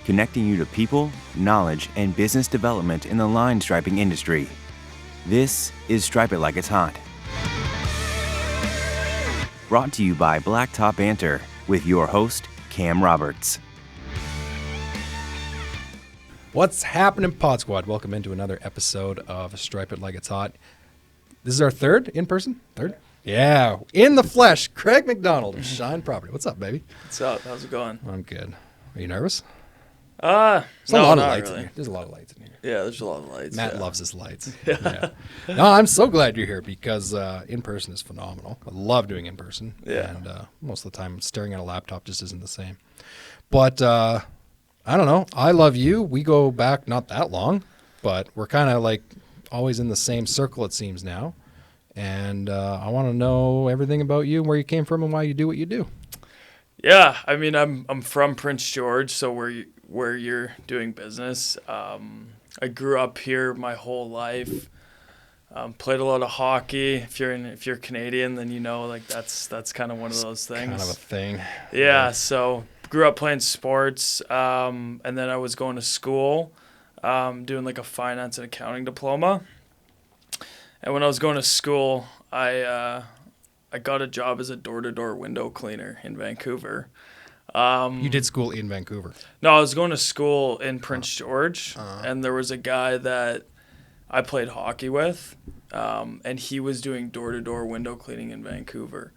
connecting you to people, knowledge, and business development in the line striping industry. This is Stripe It Like It's Hot. Brought to you by Blacktop Banter with your host, Cam Roberts. What's happening, Pod Squad? Welcome into another episode of Stripe It Like It's Hot. This is our third in person? Third? Yeah, in the flesh, Craig Macdonald of Shine Property. What's up, baby? What's up? How's it going? I'm good. Are you nervous? There's a lot of lights in here. There's a lot of lights in here. Yeah, there's a lot of lights. Matt loves his lights. Yeah. No, I'm so glad you're here because in person is phenomenal. I love doing in person. Yeah. And most of the time, staring at a laptop just isn't the same. But I don't know. I love you. We go back not that long, but we're kind of like always in the same circle, it seems now. And I want to know everything about you, where you came from, and why you do what you do. Yeah, I mean, I'm from Prince George, so where you're doing business. I grew up here my whole life. Played a lot of hockey. If you're Canadian, then you know like that's kind of one of those things. Kind of a thing. Yeah. So grew up playing sports, and then I was going to school, doing like a finance and accounting diploma. And when I was going to school, I got a job as a door-to-door window cleaner in Vancouver. You did school in Vancouver? No, I was going to school in Prince George, and there was a guy that I played hockey with, and he was doing door-to-door window cleaning in Vancouver.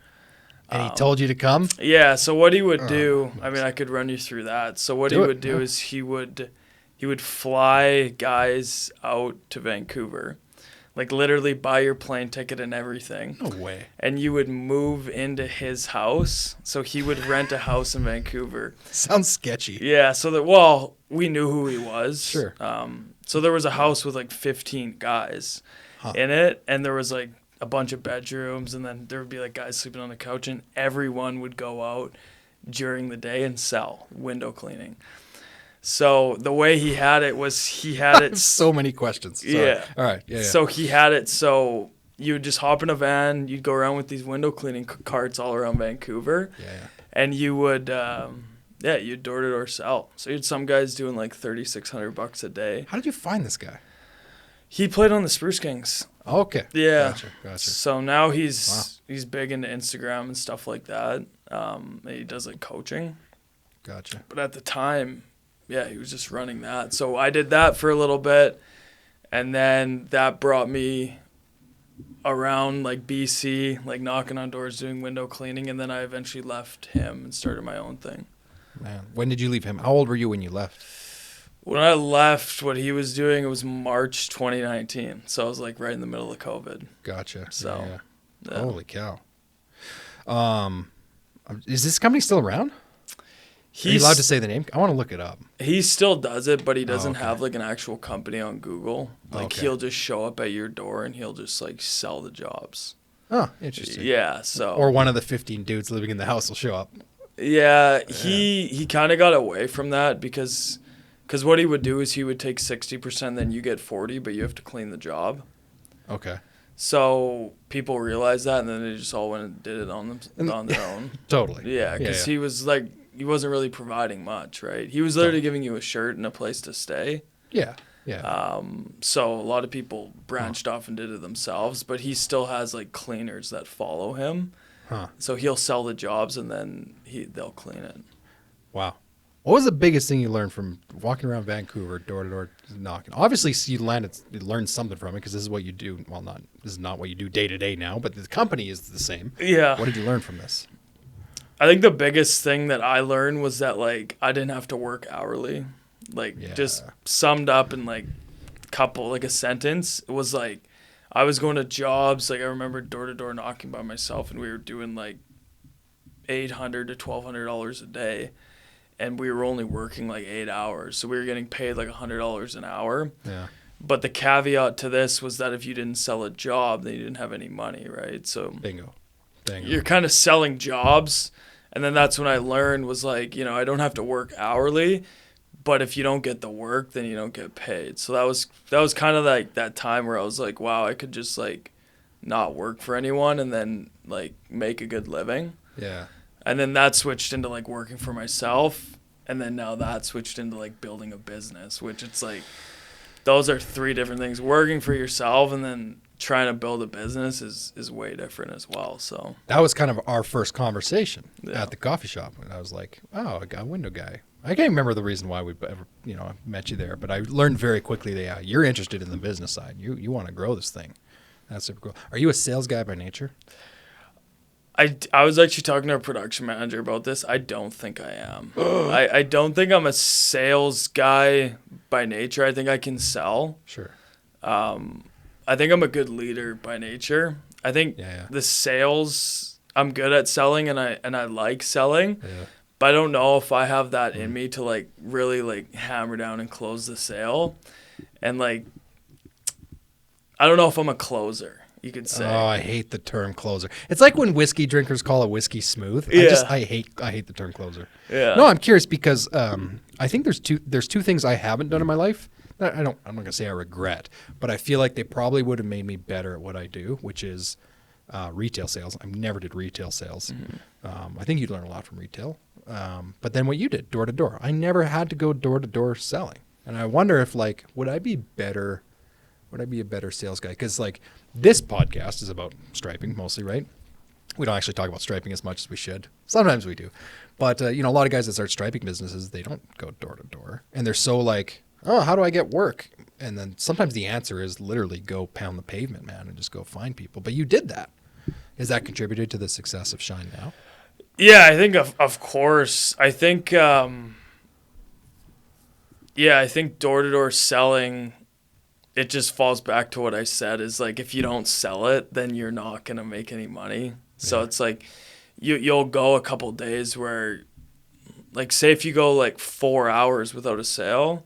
And he told you to come? Yeah, so what he would do, I mean, I could run you through that. So what he would do is he would fly guys out to Vancouver. Like literally buy your plane ticket and everything. No way. And you would move into his house. So he would rent a house in Vancouver. Sounds sketchy. Yeah. So we knew who he was. Sure. So there was a house with like 15 guys in it. And there was like a bunch of bedrooms. And then there would be like guys sleeping on the couch. And everyone would go out during the day and sell window cleaning. So the way he had it was so many questions. Sorry. Yeah. All right. Yeah. So he had it so you would just hop in a van, you'd go around with these window cleaning carts all around Vancouver. Yeah. And you would you'd door to door sell. So you had some guys doing like $3,600 a day. How did you find this guy? He played on the Spruce Kings. Okay. Yeah. Gotcha. So now he's big into Instagram and stuff like that. He does like coaching. Gotcha. But at the time, yeah, he was just running that. So I did that for a little bit, and then that brought me around like BC, like knocking on doors, doing window cleaning, and then I eventually left him and started my own thing. Man, when did you leave him? How old were you when you left? When I left, what he was doing, it was March 2019. So I was like right in the middle of COVID. Gotcha. So, yeah. Holy cow. Is this company still around? Are you allowed to say the name? I want to look it up. He still does it, but he doesn't have like an actual company on Google. Like he'll just show up at your door and he'll just like sell the jobs. Oh, interesting. Yeah, so. Or one of the 15 dudes living in the house will show up. Yeah, he kind of got away from that because what he would do is he would take 60%, then you get 40, but you have to clean the job. Okay. So people realized that, and then they just all went and did it on their own. Totally. Yeah, because he was like, he wasn't really providing much, right? He was literally giving you a shirt and a place to stay. Yeah. So a lot of people branched off and did it themselves, but he still has like cleaners that follow him. So he'll sell the jobs and then they'll clean it. Wow. What was the biggest thing you learned from walking around Vancouver, door to door knocking? Obviously, you learned something from it because this is what you do. Well, this is not what you do day to day now, but the company is the same. Yeah. What did you learn from this? I think the biggest thing that I learned was that like I didn't have to work hourly. Like just summed up in like a sentence. It was like I was going to jobs. Like I remember door to door knocking by myself, and we were doing like $800 to $1,200 a day. And we were only working like 8 hours. So we were getting paid like $100 an hour. Yeah. But the caveat to this was that if you didn't sell a job, then you didn't have any money, right? So Bingo. You're kind of selling jobs. And then that's when I learned was like, I don't have to work hourly, but if you don't get the work, then you don't get paid. So that was kind of like that time where I was like, wow, I could just like not work for anyone and then like make a good living. Yeah. And then that switched into like working for myself. and then now that switched into like building a business, which it's like those are 3 different things. Working for yourself and then trying to build a business is way different as well. So that was kind of our first conversation Yeah. at the coffee shop. And I was like, oh, a window guy. I can't remember the reason why we ever, met you there, but I learned very quickly that, yeah, you're interested in the business side. You want to grow this thing. That's super cool. Are you a sales guy by nature? I was actually talking to our production manager about this. I don't think I am. I don't think I'm a sales guy by nature. I think I can sell. Sure. I think I'm a good leader by nature. I think the sales, I'm good at selling and I like selling. Yeah. But I don't know if I have that in me to like really like hammer down and close the sale. And like I don't know if I'm a closer, you could say. Oh, I hate the term closer. It's like when whiskey drinkers call a whiskey smooth. Yeah. I hate the term closer. Yeah. No, I'm curious because I think there's two things I haven't done in my life. I'm not gonna say I regret, but I feel like they probably would have made me better at what I do, which is retail sales. I never did retail sales. I think you'd learn a lot from retail. But then what you did, door to door. I never had to go door to door selling, and I wonder if like would I be a better sales guy? Because like this podcast is about striping mostly, right? We don't actually talk about striping as much as we should. Sometimes we do, but a lot of guys that start striping businesses, they don't go door to door, and they're so like, oh, how do I get work? And then sometimes the answer is literally go pound the pavement, man, and just go find people. But you did that. Has that contributed to the success of Shine Now? Yeah, I think of course. I think I think door-to-door selling, it just falls back to what I said is like if you don't sell it, then you're not going to make any money. So it's like you'll go a couple days where like say if you go like 4 hours without a sale,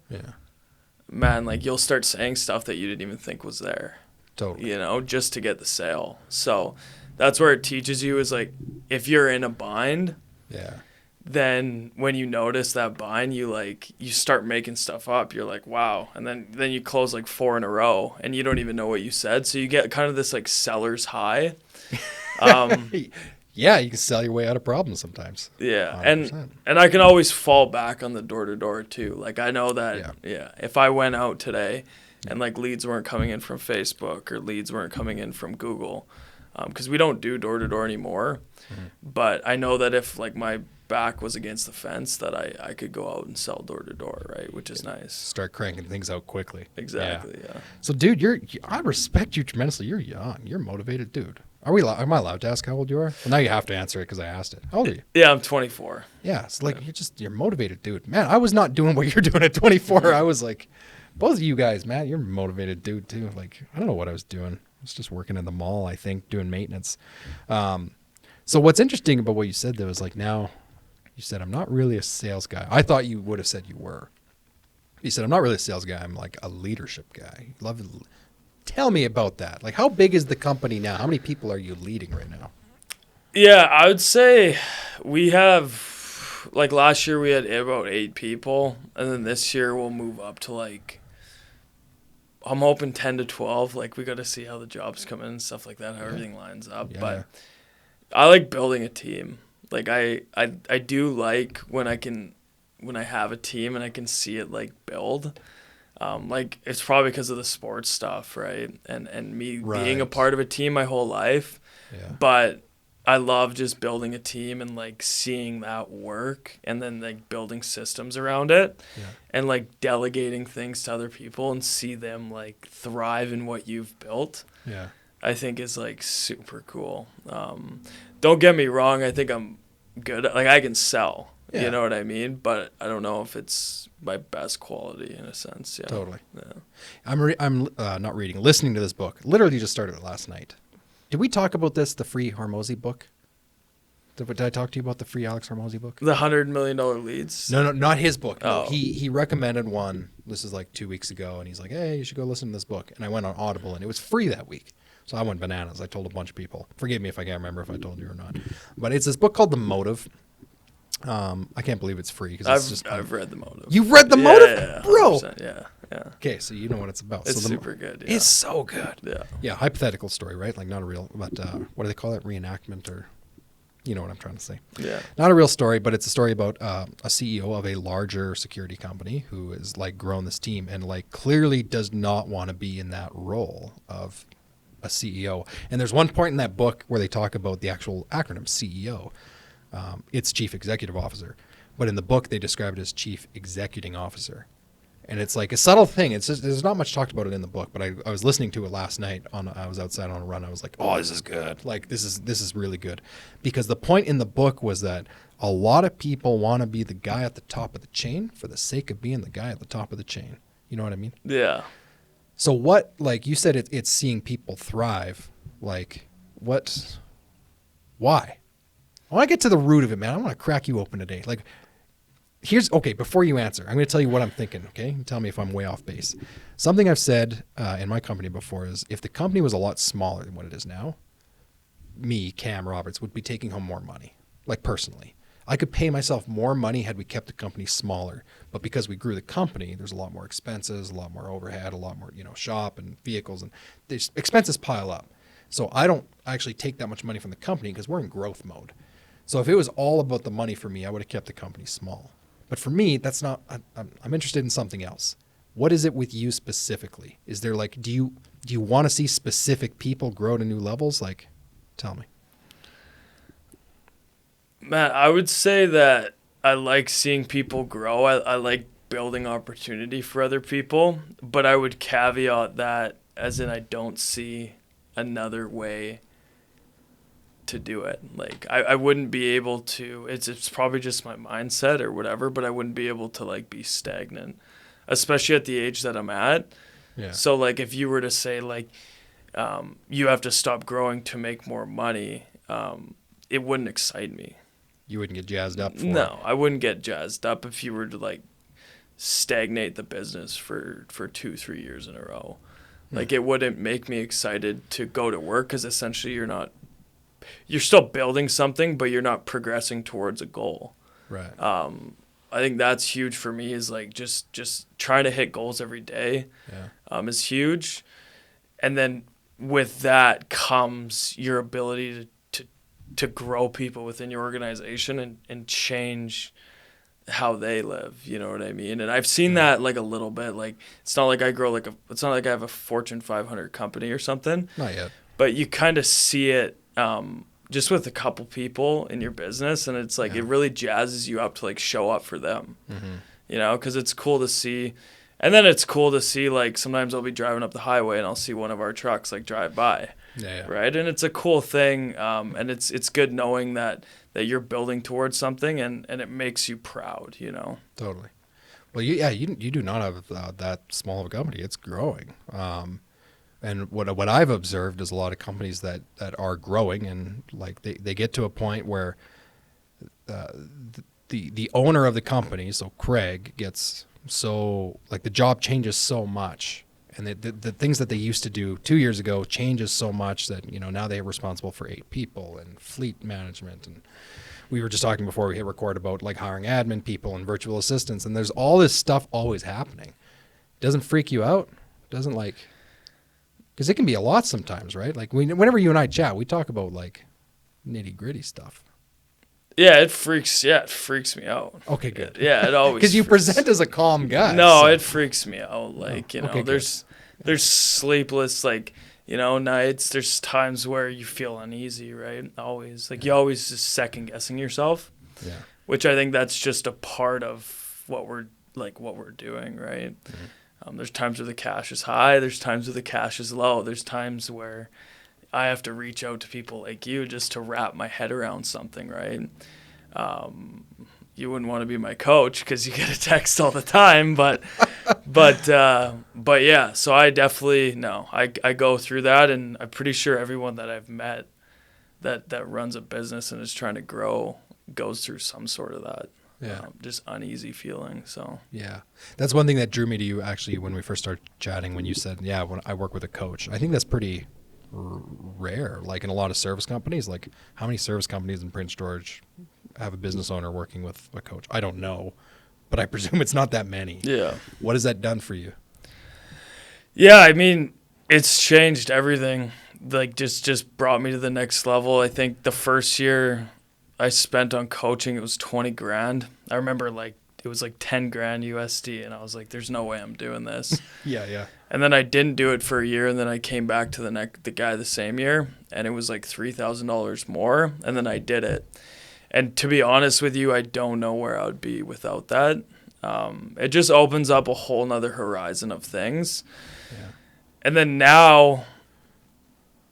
man, like you'll start saying stuff that you didn't even think was there. Totally. Just to get the sale. So that's where it teaches you is like if you're in a bind, then when you notice that bind, you start making stuff up. You're like, wow. And then you close like 4 in a row and you don't even know what you said. So you get kind of this like seller's high. Yeah, you can sell your way out of problems sometimes. Yeah. 100%. And I can always fall back on the door to door too. Like I know that if I went out today and like leads weren't coming in from Facebook or leads weren't coming in from Google, because we don't do door to door anymore. But I know that if like my back was against the fence, that I could go out and sell door to door, right? Which is nice. Start cranking things out quickly. Exactly. Yeah. So, dude, I respect you tremendously. You're young. You're a motivated dude. Am I allowed to ask how old you are? Well, now you have to answer it because I asked it. How old are you? Yeah, I'm 24. Yeah, it's like you're motivated, dude. Man, I was not doing what you're doing at 24. I was like, both of you guys, man, you're a motivated dude too. Like, I don't know what I was doing. I was just working in the mall, I think, doing maintenance. So what's interesting about what you said though is like now you said I'm not really a sales guy. I thought you would have said you were. You said I'm not really a sales guy. I'm like a leadership guy. Tell me about that. Like, how big is the company now? How many people are you leading right now? Yeah, I would say we have, like last year we had about 8 people. And then this year we'll move up to like, I'm hoping 10 to 12. Like we got to see how the jobs come in and stuff like that, how everything lines up. But I like building a team. Like I do like when I have a team and I can see it like build. Like it's probably because of the sports stuff, right? And me being a part of a team my whole life. Yeah. But I love just building a team and like seeing that work and then like building systems around it and like delegating things to other people and see them like thrive in what you've built. Yeah. I think is like super cool. Don't get me wrong, I think I'm good at, like I can sell. Yeah. You know what I mean? But I don't know if it's my best quality in a sense. Yeah. Totally. Yeah. I'm not reading, listening to this book. Literally just started it last night. Did we talk about this, the free Hormozy book? Did I talk to you about the free Alex Hormozy book? The $100 million leads? No, not his book. No, oh. He recommended one. This is like 2 weeks ago. And he's like, hey, you should go listen to this book. And I went on Audible and it was free that week. So I went bananas. I told a bunch of people. Forgive me if I can't remember if I told you or not. But it's this book called The Motive. I can't believe it's free because I've read The Motive. You've read The Motive? Yeah, bro. Yeah. Okay, so you know what it's about. It's so super good. Yeah. It's so good. Yeah. Yeah, hypothetical story, right? Like not a real, but what do they call it? Reenactment or You know what I'm trying to say. Yeah. Not a real story, but it's a story about a CEO of a larger security company who has like grown this team and like clearly does not want to be in that role of a CEO. And there's one point in that book where they talk about the actual acronym CEO. It's Chief Executive Officer. But in the book, they describe it as Chief Executing Officer. And it's like a subtle thing. It's just, there's not much talked about it in the book, but I was listening to it last night. I was outside on a run. I was like, oh, this is good. Like, this is really good. Because the point in the book was that a lot of people want to be the guy at the top of the chain for the sake of being the guy at the top of the chain. You know what I mean? Yeah. So what, like you said, it's seeing people thrive. Like, why? I want to get to the root of it, man. I want to crack you open today. Like, okay, before you answer, I'm going to tell you what I'm thinking, okay? You tell me if I'm way off base. Something I've said in my company before is if the company was a lot smaller than what it is now, me, Cam Roberts, would be taking home more money, like personally. I could pay myself more money had we kept the company smaller. But because we grew the company, there's a lot more expenses, a lot more overhead, a lot more, shop and vehicles, and these expenses pile up. So I don't actually take that much money from the company because we're in growth mode. So if it was all about the money for me, I would have kept the company small. But for me, that's not, I'm interested in something else. What is it with you specifically? Is there like, do you want to see specific people grow to new levels? Like, tell me. Matt, I would say that I like seeing people grow. I like building opportunity for other people, but I would caveat that as in I don't see another way to do it. Like I wouldn't be able to, it's probably just my mindset or whatever, but I wouldn't be able to like be stagnant, especially at the age that I'm at. Yeah. So like if you were to say like you have to stop growing to make more money, it wouldn't excite me. You wouldn't get jazzed up for it? No, I wouldn't get jazzed up if you were to like stagnate the business for 2-3 years in a row. Like it wouldn't make me excited to go to work because essentially you're still building something, but you're not progressing towards a goal. Right. I think that's huge for me is like just trying to hit goals every day is huge. And then with that comes your ability to grow people within your organization and change how they live, you know what I mean? And I've seen that like a little bit. Like it's not like I grow it's not like I have a Fortune 500 company or something. Not yet. But you kind of see it just with a couple people in your business, and it's like it really jazzes you up to like show up for them, because it's cool to see. And then it's cool to see like sometimes I'll be driving up the highway and I'll see one of our trucks like drive by, right? And it's a cool thing, and it's good knowing that you're building towards something and it makes you proud, Totally. Well, you do not have that small of a company. It's growing. And what I've observed is a lot of companies that are growing and like they get to a point where the owner of the company, so Craig, gets so like the job changes so much, and the things that they used to do 2 years ago changes so much that now they're responsible for 8 people and fleet management. And we were just talking before we hit record about like hiring admin people and virtual assistants, and there's all this stuff always happening. Doesn't freak you out? Doesn't like. Because it can be a lot sometimes, right? Like whenever you and I chat, we talk about like nitty gritty stuff. Yeah, it freaks me out. Okay, good. Yeah, it always. Because you present as a calm guy. No, so. It freaks me out. Like there's sleepless nights. There's times where you feel uneasy, right? Always you always just second guessing yourself. Yeah. Which I think that's just a part of what we're doing, right? Mm-hmm. There's times where the cash is high. There's times where the cash is low. There's times where I have to reach out to people like you just to wrap my head around something, right? You wouldn't want to be my coach because you get a text all the time, but yeah. So I definitely I go through that, and I'm pretty sure everyone that I've met that runs a business and is trying to grow goes through some sort of that. Yeah. Just uneasy feeling. So yeah, that's one thing that drew me to you actually when we first started chatting. When you said, when I work with a coach, I think that's pretty rare. Like in a lot of service companies, like how many service companies in Prince George have a business owner working with a coach? I don't know, but I presume it's not that many. Yeah. What has that done for you? Yeah, I mean, it's changed everything. Like just brought me to the next level. I think the first year I spent on coaching, it was 20 grand. I remember like it was like 10 grand USD, and I was like, there's no way I'm doing this. Yeah. And then I didn't do it for a year, and then I came back to the guy the same year, and it was like $3,000 more, and then I did it. And to be honest with you, I don't know where I would be without that. It just opens up a whole nother horizon of things. Yeah. And then now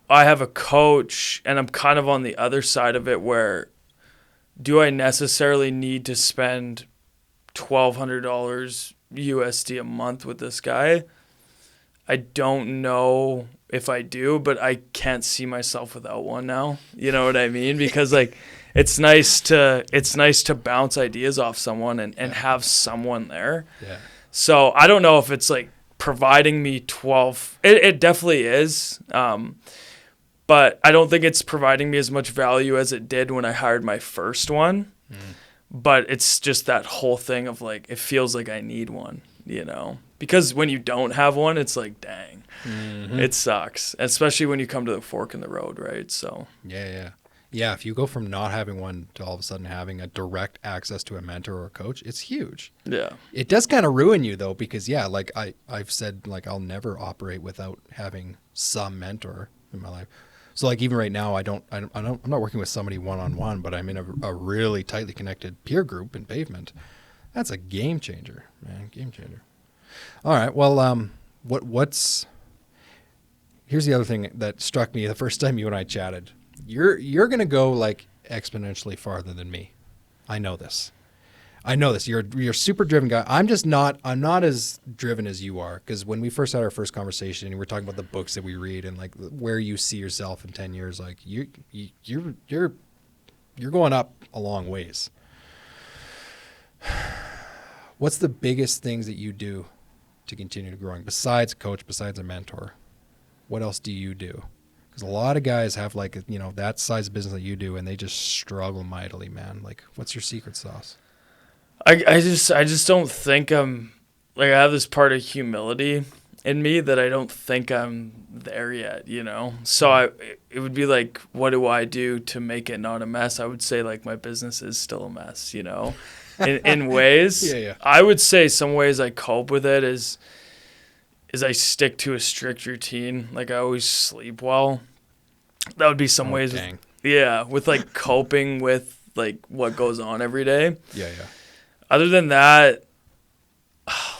I have a coach, and I'm kind of on the other side of it where do I necessarily need to spend $1,200 USD a month with this guy? I don't know if I do, but I can't see myself without one now. You know what I mean? Because like it's nice to bounce ideas off someone and have someone there. Yeah. So I don't know if it's like providing me 12. It definitely is. But I don't think it's providing me as much value as it did when I hired my first one. But it's just that whole thing of like, it feels like I need one, you know? Because when you don't have one, it's like, dang, it sucks. Especially when you come to the fork in the road, right? So Yeah. If you go from not having one to all of a sudden having a direct access to a mentor or a coach, it's huge. yeah. It does kind of ruin you though, because like I've said, like I'll never operate without having some mentor in my life. So like even right now, I'm not working with somebody one-on-one, but I'm in a really tightly connected peer group in Pavement. That's a game changer, man. Game changer. All right. Well, here's the other thing that struck me the first time you and I chatted. You're going to go like exponentially farther than me. I know this. You're a super driven guy. I'm not as driven as you are, because when we first had our first conversation and we were talking about the books that we read and like where you see yourself in 10 years, like you're going up a long ways. What's the biggest things that you do to continue growing besides a coach, besides a mentor? What else do you do? Because a lot of guys have like, that size business that you do, and they just struggle mightily, man. Like, what's your secret sauce? I just don't think I'm like, I have this part of humility in me that I don't think I'm there yet, you know? So it would be like, what do I do to make it not a mess? I would say like my business is still a mess, you know, in ways. Yeah. I would say some ways I cope with it is I stick to a strict routine. Like I always sleep well. That would be some ways. Dang. With like coping with like what goes on every day. Yeah. Other than that,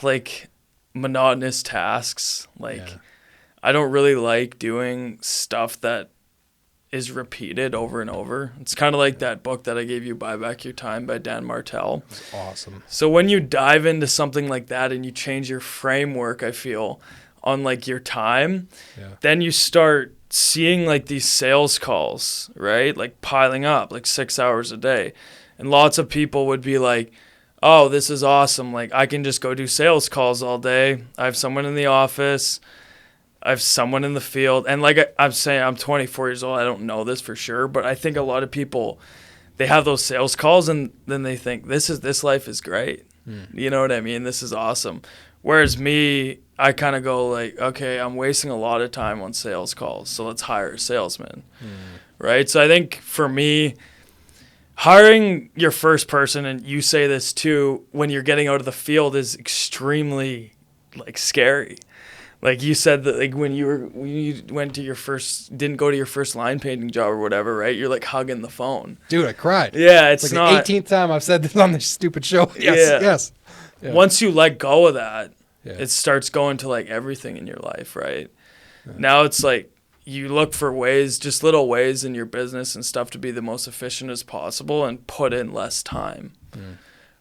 like monotonous tasks, I don't really like doing stuff that is repeated over and over. It's kind of like that book that I gave you, Buy Back Your Time by Dan Martell. That's awesome. So when you dive into something like that and you change your framework, I feel, on like your time, then you start seeing like these sales calls, right? Like piling up like 6 hours a day. And lots of people would be like, oh, this is awesome. Like I can just go do sales calls all day. I have someone in the office. I have someone in the field. And like I'm saying, I'm 24 years old. I don't know this for sure, but I think a lot of people, they have those sales calls and then they think this life is great. You know what I mean? This is awesome. Whereas me, I kind of go like, okay, I'm wasting a lot of time on sales calls. So let's hire a salesman. Right? So I think for me, hiring your first person, and you say this too, when you're getting out of the field is extremely like scary. Like you said that like when you went to your first, didn't go to your first line painting job or whatever, right? You're like hugging the phone. Dude, I cried. Yeah, it's like not the 18th time I've said this on this stupid show. Yes. Yeah. Once you let go of that, it starts going to like everything in your life, right? Now it's like you look for ways, just little ways in your business and stuff to be the most efficient as possible and put in less time,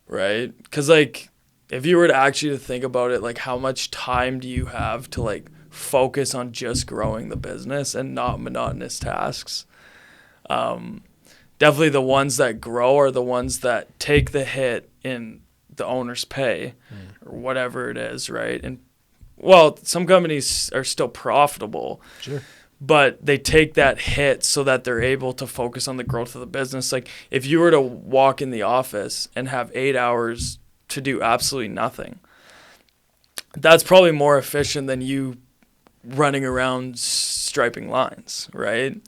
right? Because like if you were to actually think about it, like how much time do you have to like focus on just growing the business and not monotonous tasks? Definitely the ones that grow are the ones that take the hit in the owner's pay or whatever it is, right? And well, some companies are still profitable. Sure. But they take that hit so that they're able to focus on the growth of the business. Like if you were to walk in the office and have 8 hours to do absolutely nothing, that's probably more efficient than you running around striping lines, right?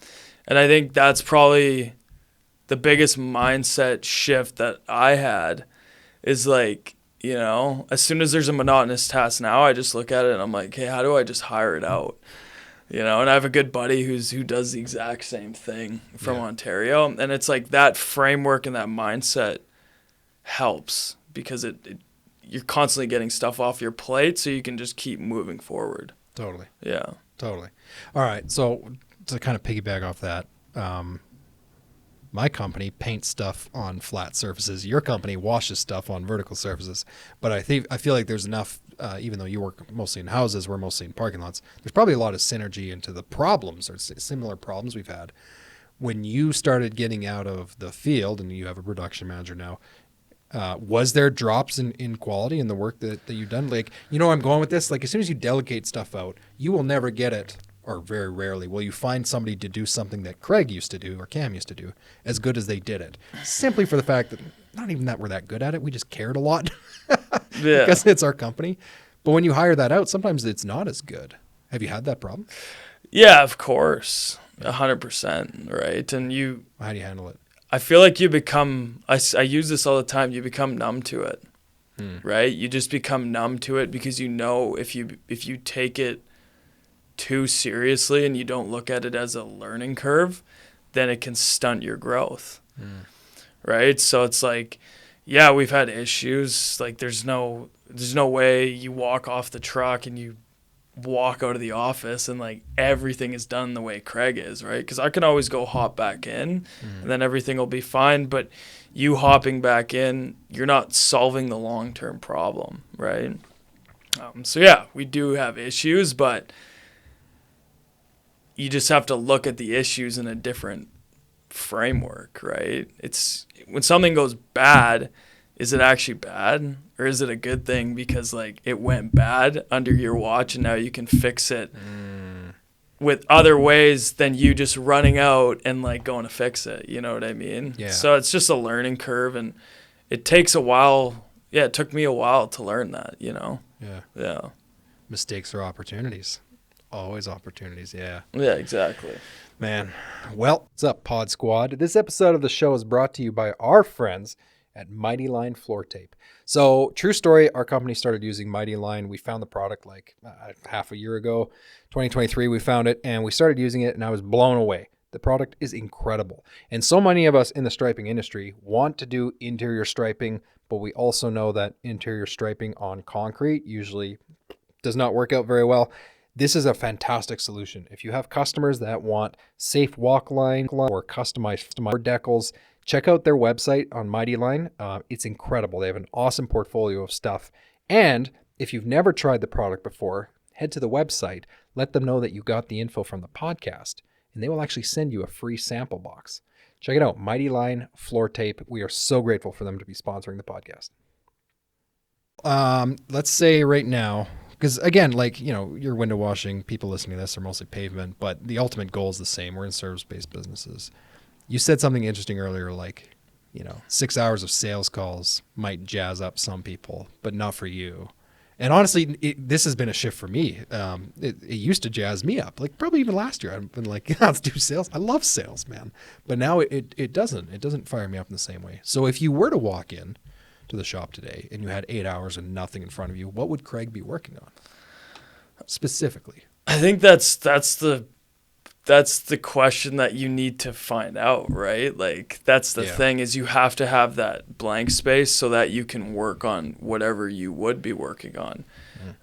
And I think that's probably the biggest mindset shift that I had is like, you know, as soon as there's a monotonous task now, I just look at it and I'm like, hey, how do I just hire it out? You know, and I have a good buddy who does the exact same thing from Ontario. And it's like that framework and that mindset helps because you're constantly getting stuff off your plate so you can just keep moving forward. Totally. Yeah. Totally. All right. So to kind of piggyback off that, my company paints stuff on flat surfaces. Your company washes stuff on vertical surfaces. But I feel like there's enough, even though you work mostly in houses, we're mostly in parking lots. There's probably a lot of synergy into the problems or similar problems we've had. When you started getting out of the field, and you have a production manager now, was there drops in quality in the work that you've done? Like, you know where I'm going with this? Like, as soon as you delegate stuff out, you will never get it, or very rarely will you find somebody to do something that Craig used to do or Cam used to do as good as they did it. Simply for the fact that not even that we're that good at it, we just cared a lot. Because it's our company. But when you hire that out, sometimes it's not as good. Have you had that problem? Yeah, of course. 100%, right? And how do you handle it? I feel like you become, I use this all the time, you become numb to it, right? You just become numb to it because you know if you take it too seriously and you don't look at it as a learning curve, then it can stunt your growth, right? So it's like, yeah, we've had issues. Like there's no way you walk off the truck and you walk out of the office and like everything is done the way Craig is, right? Because I can always go hop back in and then everything will be fine. But you hopping back in, you're not solving the long-term problem, right? So yeah, we do have issues, but you just have to look at the issues in a different framework, right? It's when something goes bad, is it actually bad? Or is it a good thing because like it went bad under your watch and now you can fix it with other ways than you just running out and like going to fix it. You know what I mean? Yeah. So it's just a learning curve and it takes a while. Yeah, it took me a while to learn that, you know? Yeah. Yeah. Mistakes are opportunities. Always opportunities, yeah. Yeah, exactly. Man. Well, what's up, Pod Squad? This episode of the show is brought to you by our friends at Mighty Line Floor Tape. So, true story, our company started using Mighty Line. We found the product like half a year ago, 2023, we found it, and we started using it, and I was blown away. The product is incredible. And so many of us in the striping industry want to do interior striping, but we also know that interior striping on concrete usually does not work out very well. This is a fantastic solution. If you have customers that want safe walk line or customized decals, check out their website on Mighty Line. It's incredible. They have an awesome portfolio of stuff. And if you've never tried the product before, head to the website, let them know that you got the info from the podcast, and they will actually send you a free sample box. Check it out, Mighty Line Floor Tape. We are so grateful for them to be sponsoring the podcast. Let's say right now, because again, like, you know, your window washing, people listening to this are mostly pavement, but the ultimate goal is the same. We're in service-based businesses. You said something interesting earlier, like, you know, 6 hours of sales calls might jazz up some people, but not for you. And honestly, this has been a shift for me. It used to jazz me up, like probably even last year. I've been like, yeah, let's do sales. I love sales, man. But now it doesn't fire me up in the same way. So if you were to walk in to the shop today and you had 8 hours and nothing in front of you, what would Craig be working on specifically? I think that's the question that you need to find out, right? Like that's the thing is you have to have that blank space so that you can work on whatever you would be working on.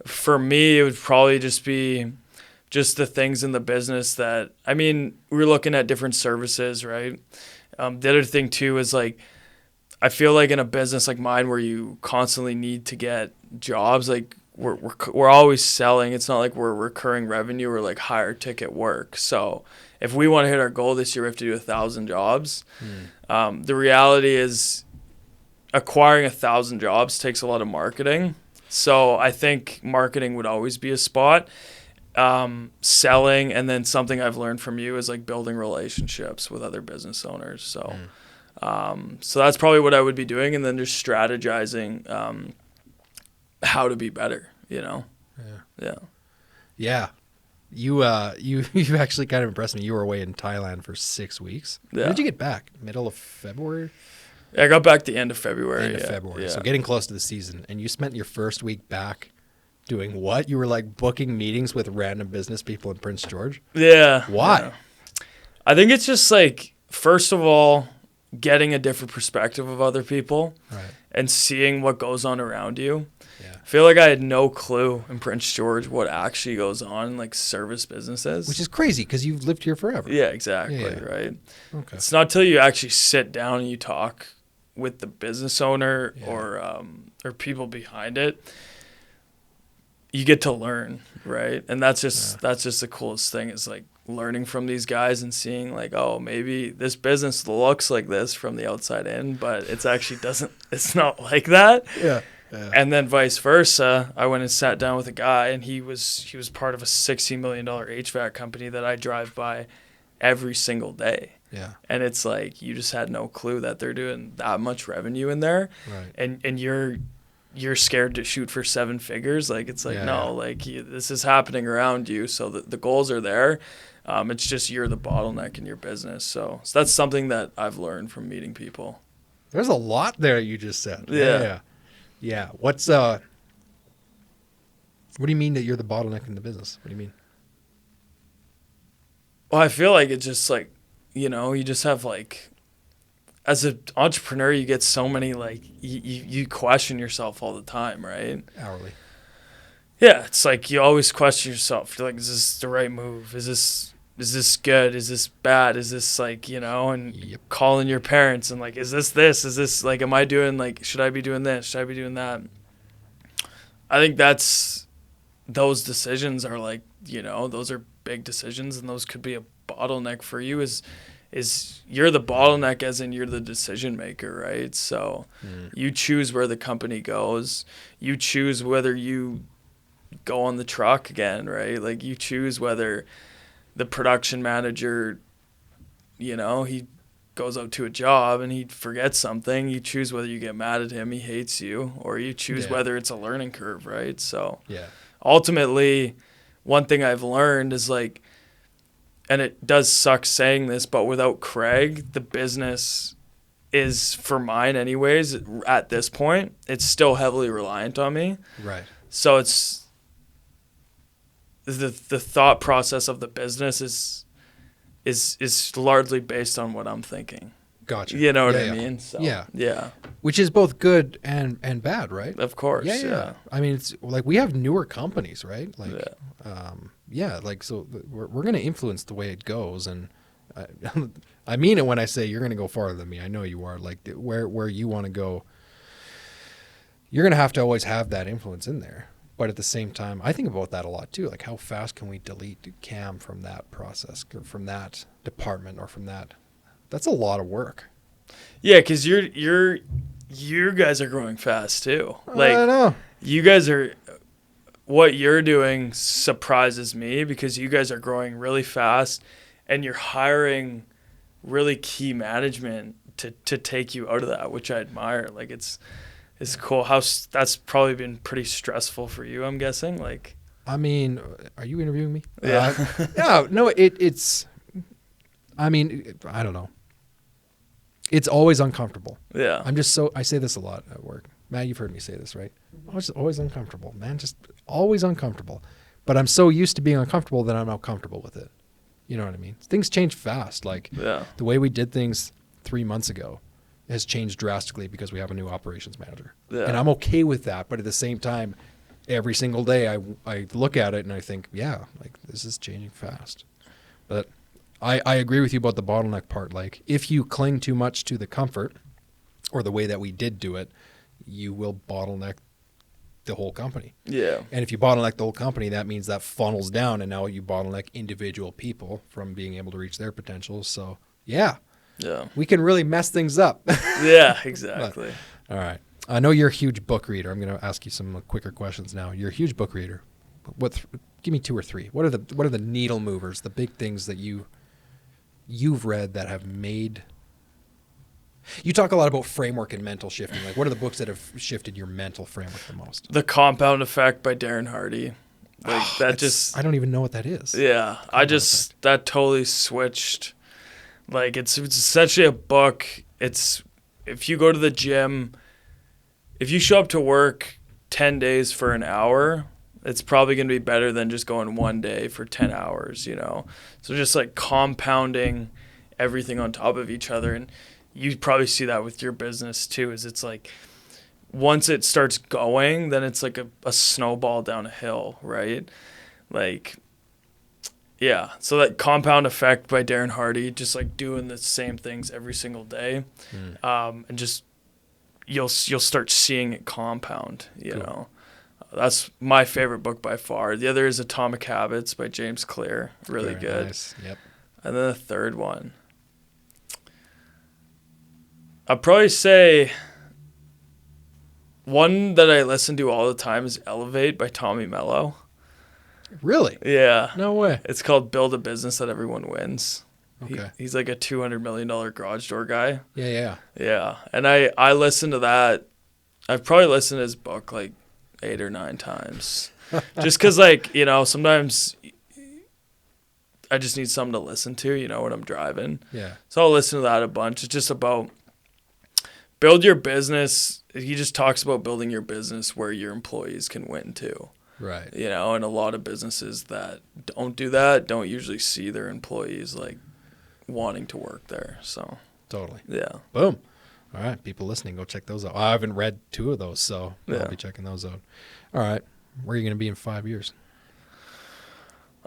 For me, it would probably just be just the things in the business that, I mean, we're looking at different services, right? The other thing too is like, I feel like in a business like mine where you constantly need to get jobs, like we're always selling. It's not like we're recurring revenue or like higher ticket work. So if we want to hit our goal this year, we have to do 1,000 jobs. The reality is acquiring 1,000 jobs takes a lot of marketing. So I think marketing would always be a spot. Selling, and then something I've learned from you is like building relationships with other business owners. So so that's probably what I would be doing, and then just strategizing how to be better, you know? Yeah. You actually kind of impressed me. You were away in Thailand for 6 weeks. Yeah. When did you get back? Middle of February? I got back the end of February. End of February. So getting close to the season. And you spent your first week back doing what? You were like booking meetings with random business people in Prince George? Yeah. Why? Yeah. I think it's just like, first of all, getting a different perspective of other people and seeing what goes on around you. Yeah. I feel like I had no clue in Prince George what actually goes on in like service businesses. Which is crazy because you've lived here forever. Yeah, exactly, Yeah. right? Okay. It's not till you actually sit down and you talk with the business owner or people behind it, you get to learn, right? And that's just the coolest thing is like learning from these guys and seeing like, oh, maybe this business looks like this from the outside in, but it's actually it's not like that. Yeah. And then vice versa, I went and sat down with a guy, and he was part of a $60 million HVAC company that I drive by every single day. Yeah. And it's like you just had no clue that they're doing that much revenue in there, Right. and you're scared to shoot for 7 figures. Like it's like no, like this is happening around you, so the goals are there. It's just you're the bottleneck in your business. So that's something that I've learned from meeting people. There's a lot there you just said. Yeah. Yeah. What do you mean that you're the bottleneck in the business? What do you mean? Well, I feel like it's just like, you just have like, as an entrepreneur, you get so many like, you question yourself all the time, right? Hourly. Yeah, it's like you always question yourself. You're like, is this the right move? Is this good? Is this bad? Is this like, and calling your parents and like, is this? Is this like, am I doing like, should I be doing this? Should I be doing that? I think those decisions are like, those are big decisions, and those could be a bottleneck for you is you're the bottleneck as in you're the decision maker, right? So you choose where the company goes. You choose whether you go on the truck again, right? Like you choose whether the production manager, he goes out to a job and he forgets something. You choose whether you get mad at him, he hates you, or you choose whether it's a learning curve, right? So ultimately, one thing I've learned is like, and it does suck saying this, but without Craig, the business is, for mine anyways, at this point, it's still heavily reliant on me. Right. So it's the thought process of the business is largely based on what I'm thinking. Gotcha. You know what I mean? So, yeah. Which is both good and bad, right? Of course. Yeah. I mean, it's like we have newer companies, right? Like, so we're going to influence the way it goes, and I mean it when I say you're going to go farther than me. I know you are. Like where you want to go, you're going to have to always have that influence in there. But at the same time, I think about that a lot too. Like, how fast can we delete Cam from that process, or from that department, or from that? That's a lot of work. Yeah, because you guys are growing fast too. Like, I know. You guys are. What you're doing surprises me because you guys are growing really fast, and you're hiring really key management to take you out of that, which I admire. Like, it's cool. That's probably been pretty stressful for you, I'm guessing. Like, I mean, are you interviewing me? Yeah. No, it's. I mean, I don't know. It's always uncomfortable. Yeah. I say this a lot at work. Matt, you've heard me say this, right? Always uncomfortable, man. Just always uncomfortable. But I'm so used to being uncomfortable that I'm not comfortable with it. You know what I mean? Things change fast. Like the way we did things 3 months ago has changed drastically because we have a new operations manager. Yeah. And I'm okay with that. But at the same time, every single day I look at it and I think, like this is changing fast. But I agree with you about the bottleneck part. Like, if you cling too much to the comfort or the way that we did do it, you will bottleneck the whole company. Yeah. And if you bottleneck the whole company, that means that funnels down, and now you bottleneck individual people from being able to reach their potential. So, we can really mess things up. Yeah, exactly. All right. I know you're a huge book reader. I'm going to ask you some quicker questions now. You're a huge book reader. Give me 2 or 3. What are the needle movers, the big things that you've read that have made? You talk a lot about framework and mental shifting. Like, what are the books that have shifted your mental framework the most? The Compound Effect by Darren Hardy. Like that just, I don't even know what that is. yeah, that totally switched. Like it's essentially a book. It's, if you go to the gym, if you show up to work 10 days for an hour, it's probably going to be better than just going one day for 10 hours, you know? So just like compounding everything on top of each other. And you probably see that with your business too, is it's like, once it starts going, then it's like a snowball down a hill, right? Like, yeah. So that compound effect by Darren Hardy, just like doing the same things every single day, and just you'll start seeing it compound. You know, that's my favorite book by far. The other is Atomic Habits by James Clear, really good. Nice. Yep. And then the third one, I'd probably say. One that I listen to all the time is Elevate by Tommy Mello. Really? Yeah. No way. It's called Build a Business That Everyone Wins. Okay. He's like a $200 million garage door guy. Yeah. Yeah. And I listen to that. I've probably listened to his book like 8 or 9 times. Just because, like, you know, sometimes I just need something to listen to, you know, when I'm driving. Yeah. So I'll listen to that a bunch. It's just about build your business. He just talks about building your business where your employees can win too. Right. You know, and a lot of businesses that don't do that don't usually see their employees like wanting to work there. So Totally. yeah. Boom. All right, people listening, go check those out. I haven't read 2 of those, so Yeah. I'll be checking those out. All right. Where are you going to be in 5 years?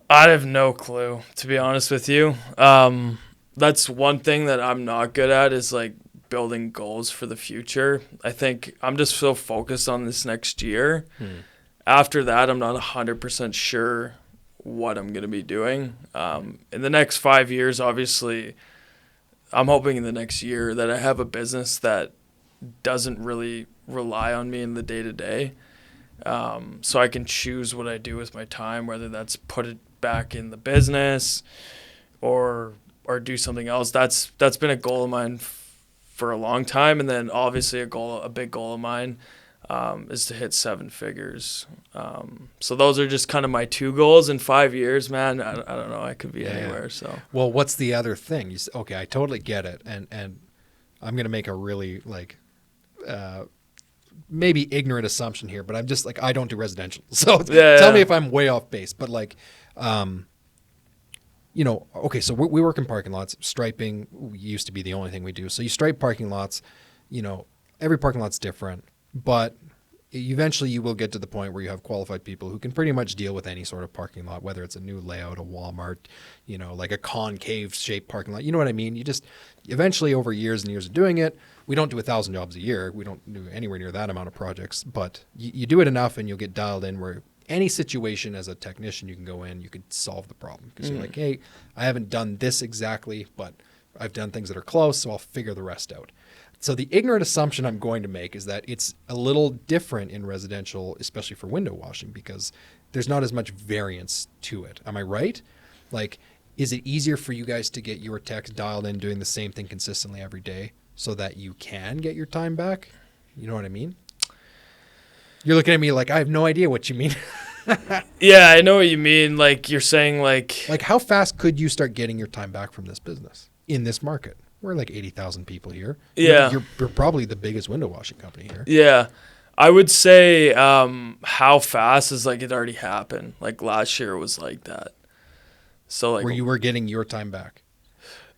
I have no clue, to be honest with you. That's one thing that I'm not good at, is like building goals for the future. I think I'm just so focused on this next year. After that, I'm not 100% sure what I'm going to be doing. In the next 5 years, obviously, I'm hoping in the next year that I have a business that doesn't really rely on me in the day-to-day. So I can choose what I do with my time, whether that's put it back in the business or do something else. That's been a goal of mine for a long time. And then obviously a big goal of mine is to hit 7 figures. So those are just kind of my 2 goals in 5 years, man. I don't know. I could be anywhere. So, well, what's the other thing? Okay, I totally get it. And I'm going to make a really maybe ignorant assumption here, but I'm just like, I don't do residential. So tell me if I'm way off base, but like, you know, okay, so we work in parking lots. Striping used to be the only thing we do. So you stripe parking lots, you know, every parking lot's different, but eventually you will get to the point where you have qualified people who can pretty much deal with any sort of parking lot, whether it's a new layout, a Walmart, you know, like a concave shaped parking lot. You know what I mean? You just eventually, over years and years of doing it, we don't do 1,000 jobs a year. We don't do anywhere near that amount of projects, but you do it enough and you'll get dialed in where any situation as a technician, you can go in, you could solve the problem because you're like, hey, I haven't done this exactly, but I've done things that are close, so I'll figure the rest out. So the ignorant assumption I'm going to make is that it's a little different in residential, especially for window washing, because there's not as much variance to it. Am I right? Like, is it easier for you guys to get your techs dialed in doing the same thing consistently every day so that you can get your time back? You know what I mean? You're looking at me like I have no idea what you mean. yeah, I know what you mean. Like you're saying like how fast could you start getting your time back from this business in this market? We're like 80,000 people here. Yeah. You're probably the biggest window washing company here. Yeah. I would say how fast is like it already happened. Like last year it was like that. So like where you were getting your time back.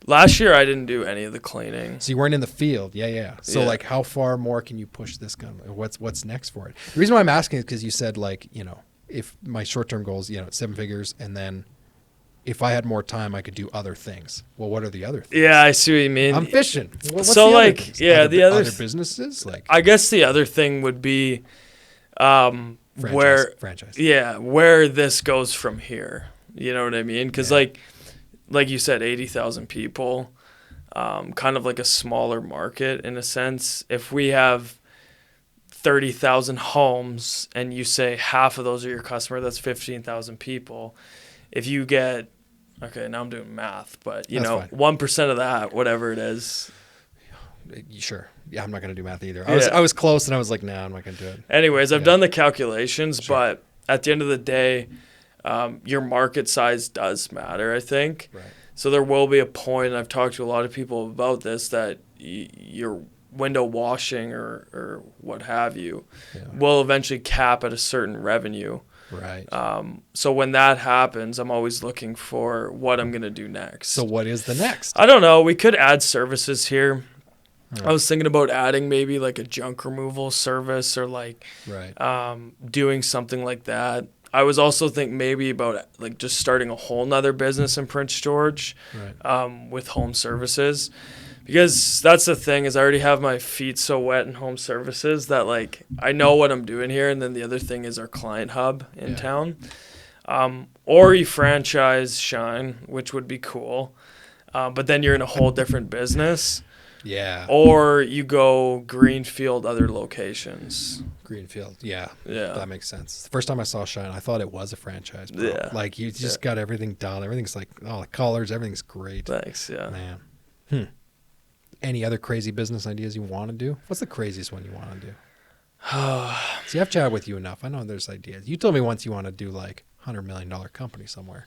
Last year I didn't do any of the cleaning. So you weren't in the field. Yeah. So like how far more can you push this gun? What's next for it? The reason why I'm asking is because you said like, you know, if my short-term goals, you know, 7 figures, and then if I had more time, I could do other things. Well, what are the other things? Yeah, I see what you mean. I'm fishing. What's so the like, other yeah, the other businesses, like I guess the other thing would be franchise. Yeah, where this goes from here. You know what I mean? Because like you said, 80,000 people, kind of like a smaller market in a sense. If we have 30,000 homes and you say half of those are your customer, that's 15,000 people. If you get, okay, now I'm doing math, but you know, 1% of that, whatever it is. Sure. Yeah, I'm not going to do math either. I was close and I was like, nah, I'm not going to do it. Anyways, I've done the calculations, but at the end of the day, your market size does matter, I think. Right. So there will be a point, and I've talked to a lot of people about this, that your window washing or what have you will eventually cap at a certain revenue. Right. So when that happens, I'm always looking for what I'm going to do next. So what is the next? I don't know. We could add services here. Right. I was thinking about adding maybe like a junk removal service or like doing something like that. I was also thinking maybe about like just starting a whole nother business in Prince George with home services. Because that's the thing, is I already have my feet so wet in home services that like I know what I'm doing here. And then the other thing is our client hub in town. Or you franchise Shine, which would be cool. But then you're in a whole different business. Yeah. Or you go greenfield other locations. Greenfield. Yeah. Yeah. That makes sense. The first time I saw Shine, I thought it was a franchise. Bro. Yeah. Like you just got everything done. Everything's like, the colors, everything's great. Thanks. Yeah. Man. Any other crazy business ideas you want to do? What's the craziest one you want to do? See, I've chatted with you enough. I know there's ideas. You told me once you want to do like $100 million company somewhere.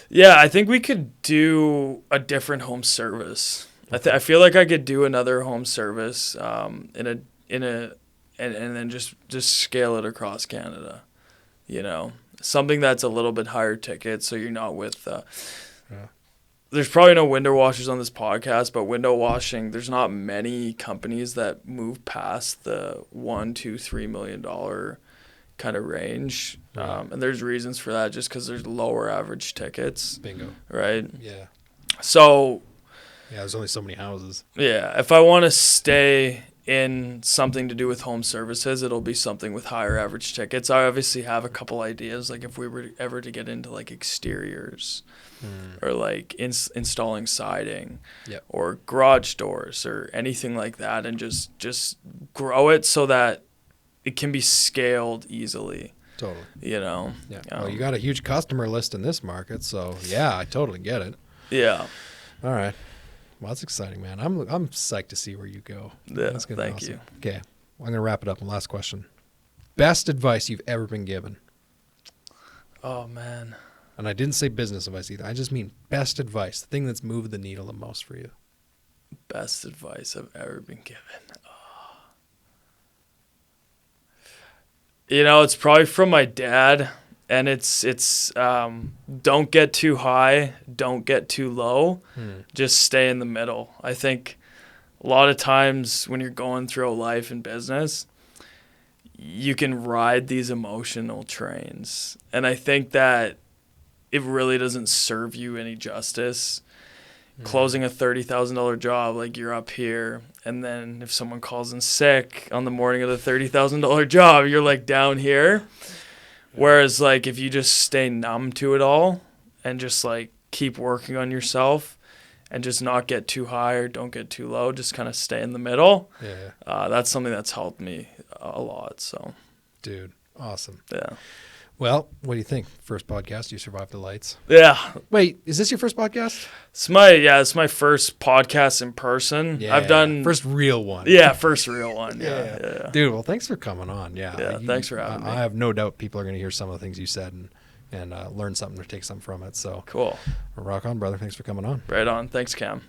Yeah, I think we could do a different home service. Okay. I feel like I could do another home service and then just scale it across Canada. You know, something that's a little bit higher ticket, so you're not with. There's probably no window washers on this podcast, but window washing, there's not many companies that move past the $1, $2, $3 million kind of range. And there's reasons for that, just because there's lower average tickets. Bingo. Right? Yeah. So. Yeah, there's only so many houses. Yeah. If I want to stay in something to do with home services, it'll be something with higher average tickets. I obviously have a couple ideas, like if we were ever to get into like exteriors. Or like installing siding or garage doors or anything like that, and just grow it so that it can be scaled easily. Totally. You know? Yeah. Well, you got a huge customer list in this market, so yeah, I totally get it. Yeah. All right. Well, that's exciting, man. I'm psyched to see where you go. Yeah, that's gonna be awesome. You. Okay. I'm going to wrap it up. Last question. Best advice you've ever been given? Oh, man. And I didn't say business advice either. I just mean best advice, the thing that's moved the needle the most for you. Best advice I've ever been given. Oh. You know, it's probably from my dad, and it's don't get too high, don't get too low, just stay in the middle. I think a lot of times when you're going through life and business, you can ride these emotional trains. And I think that it really doesn't serve you any justice. Closing a $30,000 job, like you're up here, and then if someone calls in sick on the morning of the $30,000 job, you're like down here. Whereas like if you just stay numb to it all and just like keep working on yourself and just not get too high or don't get too low, just kind of stay in the middle. Yeah. That's something that's helped me a lot. So, dude, awesome. Yeah. Well, what do you think? First podcast, you survived the lights. Yeah. Wait, is this your first podcast? It's my first podcast in person. Yeah. I've done first real one. Yeah, first real one. Yeah. Dude, well, thanks for coming on. Yeah. Thanks for having me. I have no doubt people are going to hear some of the things you said and learn something or take something from it. So cool. Rock on, brother. Thanks for coming on. Right on. Thanks, Cam.